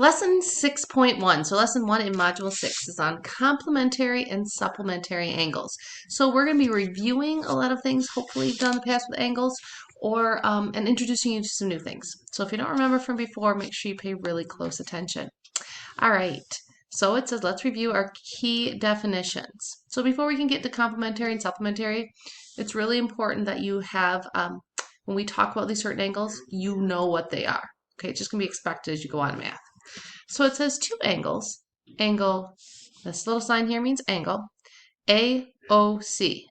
Lesson 6.1. So lesson 1 in module 6 is on complementary and supplementary angles. So we're going to be reviewing a lot of things, hopefully you've done in the past with angles, or and introducing you to some new things. So if you don't remember from before, make sure you pay really close attention. All right. So it says, let's review our key definitions. So before we can get to complementary and supplementary, it's really important that you have, when we talk about these certain angles, you know what they are. Okay, it's just going to be expected as you go on math. So it says two angles. Angle, this little sign here means angle. AOC.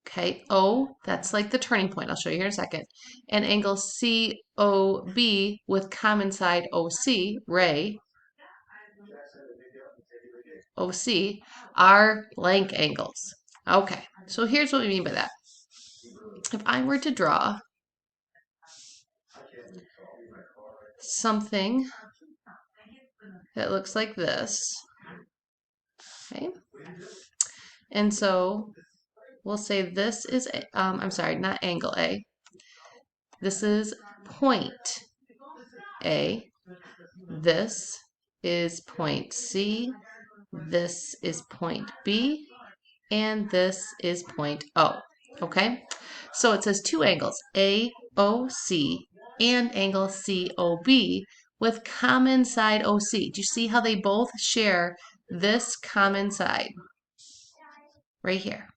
Okay, O, that's like the turning point. I'll show you here in a second. And angle COB with common side OC, ray, OC, are blank angles. Okay, so here's what we mean by that. If I were to draw something that looks like this, okay, and so we'll say this is, I'm sorry, not angle A. This is point A. This is point C. This is point B. And this is point O. Okay? So it says two angles, AOC and angle COB with common side OC. Do you see how they both share this common side? Right here.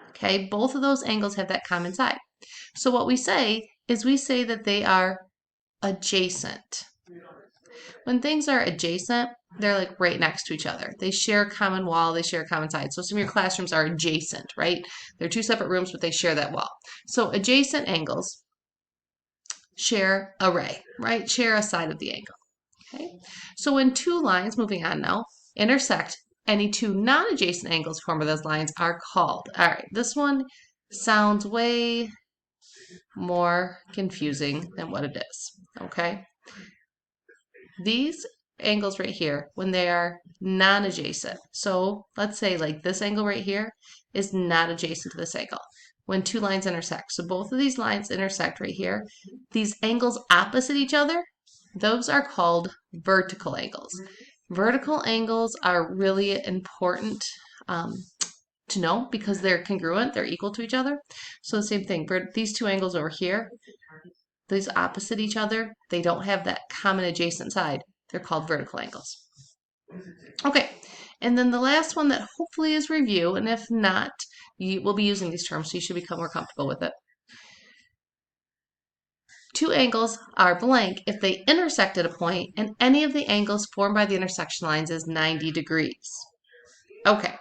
Okay, both of those angles have that common side. So what we say is we say that they are adjacent. When things are adjacent, they're like right next to each other. They share a common wall, they share a common side. So some of your classrooms are adjacent, right? They're two separate rooms, but they share that wall. So adjacent angles share a ray, right? Share a side of the angle. Okay. So when two lines, moving on now, intersect, any two non-adjacent angles formed by those lines are called. All right, this one sounds way more confusing than what it is, okay? These angles right here, when they are non-adjacent, so let's say like this angle right here is not adjacent to this angle. When two lines intersect, so both of these lines intersect right here, these angles opposite each other, those are called vertical angles. Vertical angles are really important to know because they're congruent, they're equal to each other. So the same thing, these two angles over here, these opposite each other, they don't have that common adjacent side. They're called vertical angles. Okay, and then the last one that hopefully is review, and if not, you will be using these terms, so you should become more comfortable with it. Two angles are blank if they intersect at a point and any of the angles formed by the intersection lines is 90 degrees. Okay,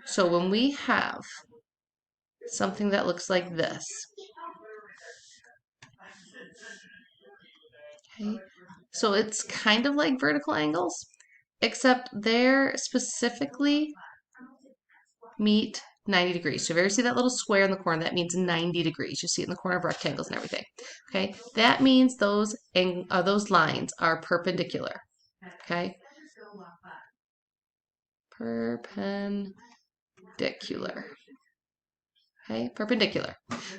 so when we have something that looks like this, okay, so it's kind of like vertical angles, except they're specifically meet 90 degrees. So if you ever see that little square in the corner, that means 90 degrees. You see it in the corner of rectangles and everything. Okay, that means those lines are perpendicular. Okay, perpendicular. Okay, perpendicular.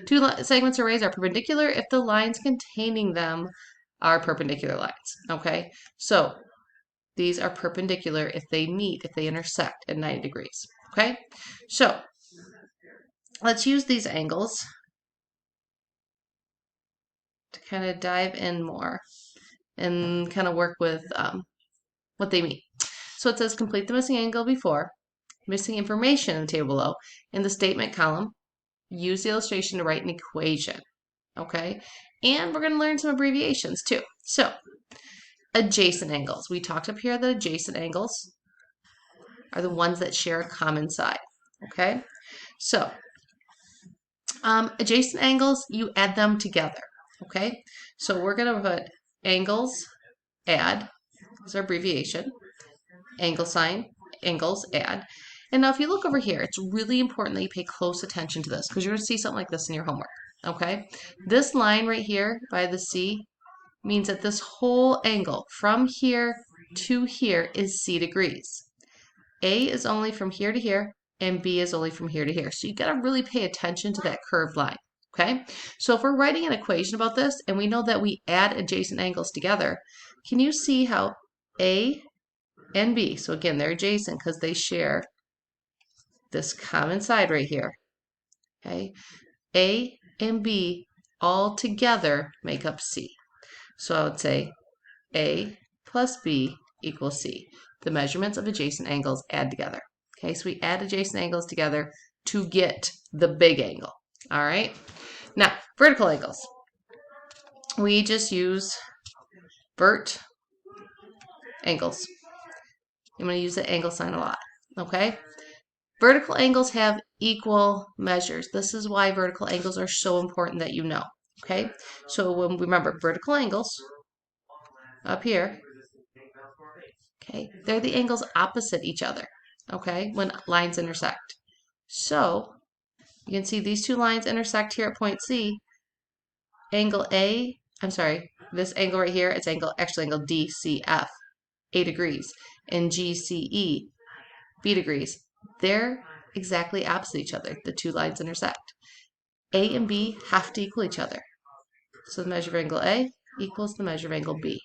Two segments or rays are perpendicular if the lines containing them are perpendicular lines. Okay, so these are perpendicular if they meet, if they intersect at 90 degrees. Okay, so let's use these angles to kind of dive in more and kind of work with what they mean. So it says complete the missing angle before, missing information in the table below. In the statement column, use the illustration to write an equation. Okay, and we're going to learn some abbreviations too. So adjacent angles. We talked up here that adjacent angles are the ones that share a common side. Okay, so adjacent angles, you add them together. Okay, so we're going to put angles, add, is our abbreviation, angle sign, angles, add. And now if you look over here, it's really important that you pay close attention to this because you're going to see something like this in your homework. Okay, this line right here by the C means that this whole angle from here to here is C degrees. A is only from here to here, and B is only from here to here. So you got to really pay attention to that curved line. Okay, so if we're writing an equation about this and we know that we add adjacent angles together, can you see how A and B. So again, they're adjacent because they share this common side right here. Okay, A and B all together make up C. So I would say A plus B equals C. The measurements of adjacent angles add together. Okay, so we add adjacent angles together to get the big angle. All right, now vertical angles. We just use vert angles. I'm going to use the angle sign a lot. Okay, vertical angles have equal measures. This is why vertical angles are so important that you know. Okay, so when remember vertical angles up here, okay, they're the angles opposite each other, okay, when lines intersect. So you can see these two lines intersect here at point C. Angle A, I'm sorry, this angle right here, it's actually angle DCF, 8 degrees, and GCE, B degrees. They're exactly opposite each other. The two lines intersect. A and B have to equal each other. So the measure of angle A equals the measure of angle B.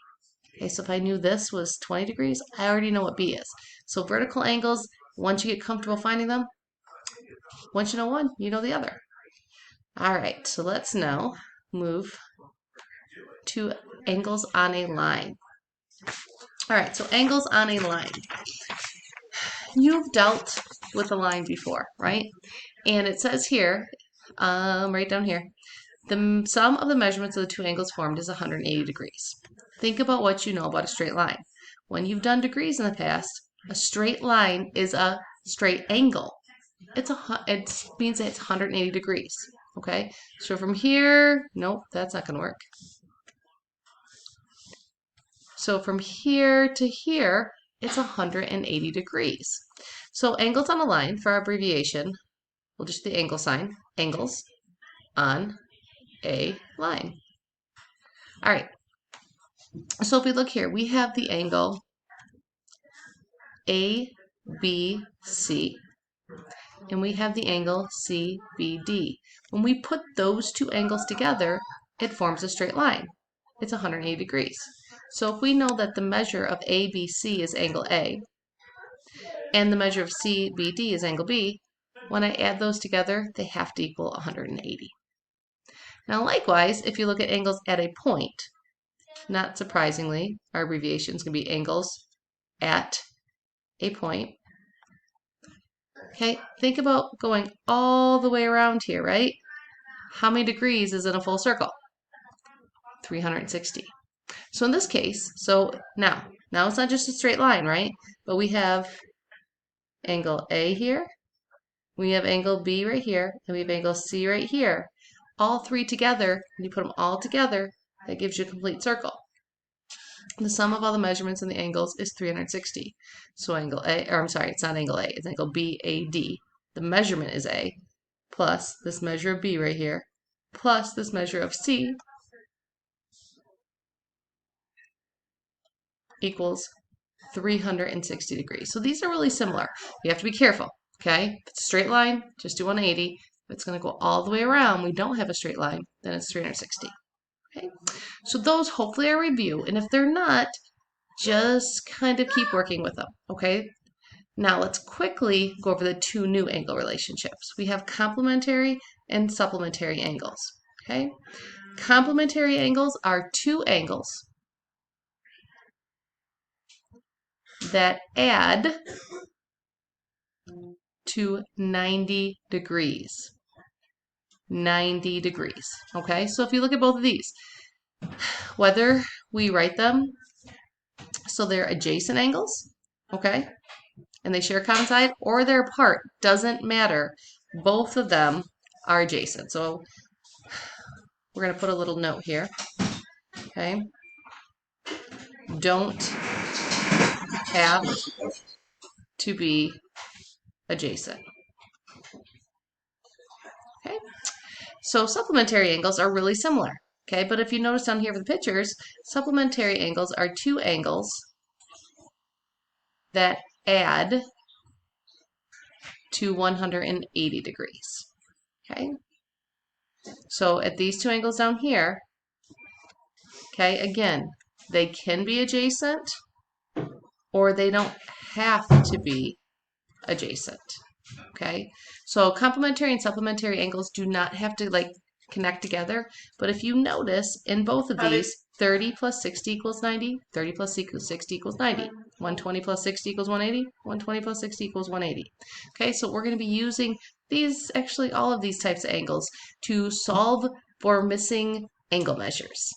Okay, so if I knew this was 20 degrees, I already know what B is. So vertical angles, once you get comfortable finding them, once you know one, you know the other. All right, so let's now move to angles on a line. All right, so angles on a line. You've dealt with a line before, right? And it says here, right down here, the sum of the measurements of the two angles formed is 180 degrees. Think about what you know about a straight line. When you've done degrees in the past, a straight line is a straight angle. It means that it's 180 degrees. Okay, so from here, nope, that's not going to work. So from here to here, it's 180 degrees. So angles on a line, for our abbreviation, we'll just the angle sign, angles on a line. All right, so if we look here, we have the angle ABC, and we have the angle CBD. When we put those two angles together, it forms a straight line. It's 180 degrees. So if we know that the measure of ABC is angle A, and the measure of CBD is angle B, when I add those together, they have to equal 180. Now likewise, if you look at angles at a point, not surprisingly, our abbreviation is going to be angles at a point. Okay, think about going all the way around here, right? How many degrees is in a full circle? 360. So in this case, so now it's not just a straight line, right? But we have angle A here, we have angle B right here, and we have angle C right here. All three together, when you put them all together, that gives you a complete circle. The sum of all the measurements in the angles is 360. So angle A, or I'm sorry, it's not angle A, it's angle BAD. The measurement is A, plus this measure of B right here, plus this measure of C equals 360 degrees. So these are really similar. You have to be careful, okay? If it's a straight line, just do 180. If it's going to go all the way around, we don't have a straight line, then it's 360. Okay? So those hopefully are review, and if they're not, just kind of keep working with them, okay? Now let's quickly go over the two new angle relationships. We have complementary and supplementary angles, okay? Complementary angles are two angles that add to 90 degrees. 90 degrees, okay? So if you look at both of these, whether we write them so they're adjacent angles, okay, and they share a common side, or they're apart, doesn't matter. Both of them are adjacent. So we're going to put a little note here, okay? Don't have to be adjacent. Okay, so supplementary angles are really similar. Okay, but if you notice down here for the pictures, supplementary angles are two angles that add to 180 degrees. Okay, so at these two angles down here, okay, again, they can be adjacent or they don't have to be adjacent. Okay, so complementary and supplementary angles do not have to like connect together, but if you notice in both of these, 30 plus 60 equals 90, 30 plus 60 equals 90, 120 plus 60 equals 180, 120 plus 60 equals 180. Okay, so we're going to be using these, actually all of these types of angles, to solve for missing angle measures.